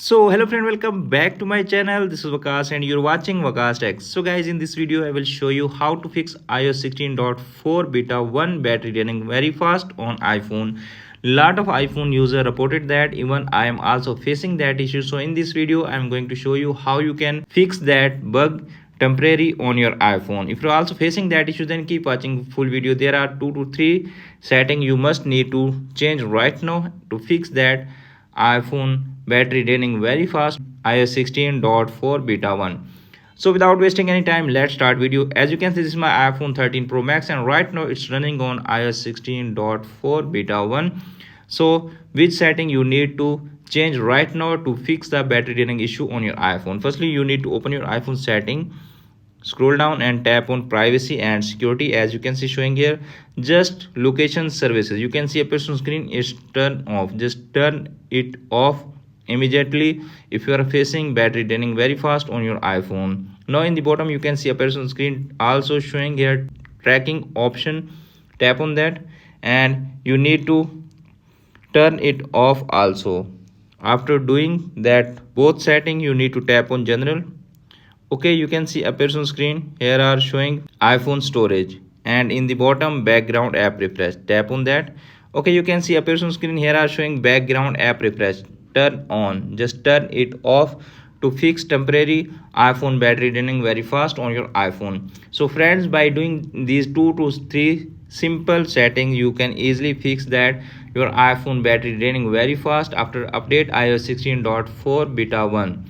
So hello friend, welcome back to my channel. This is Waqas and you're watching Waqas Tech. So guys, in this video I will show you how to fix iOS 16.4 beta 1 battery draining very fast on iPhone. Lot of iPhone user reported that, even I am also facing that issue. So in this video I am going to show you how you can fix that bug temporary on your iPhone. If you're also facing that issue, then keep watching full video. There are 2 to 3 settings you must need to change right now to fix that iPhone battery draining very fast iOS 16.4 beta 1. So without wasting any time, let's start video. As you can see, this is my iPhone 13 Pro Max and right now it's running on iOS 16.4 beta 1. So which setting you need to change right now to fix the battery draining issue on your iPhone? Firstly, you need to open your iPhone setting, scroll down and tap on privacy and security. As you can see showing here, just location services, you can see a person screen is turned off. Just turn it off immediately if you are facing battery draining very fast on your iPhone. Now in the bottom you can see a person screen also showing here tracking option. Tap on that and you need to turn it off also. After doing that both setting, you need to tap on general. Okay, you can see a person screen here are showing iPhone storage and in the bottom background app refresh. Tap on that. Okay, you can see a person screen here are showing background app refresh. Turn on, just turn it off to fix temporary iPhone battery draining very fast on your iPhone. So friends, by doing these 2 to 3 simple settings, you can easily fix that your iPhone battery draining very fast after update iOS 16.4 beta 1.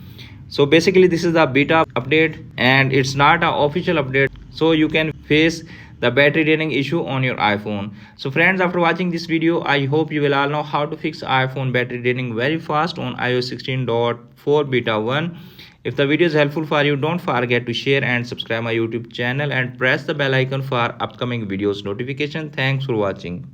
So basically this is the beta update and it's not an official update, so you can face the battery draining issue on your iPhone. So friends, after watching this video, I hope you will all know how to fix iPhone battery draining very fast on iOS 16.4 beta 1. If the video is helpful for you, don't forget to share and subscribe my YouTube channel and press the bell icon for upcoming videos notification. Thanks for watching.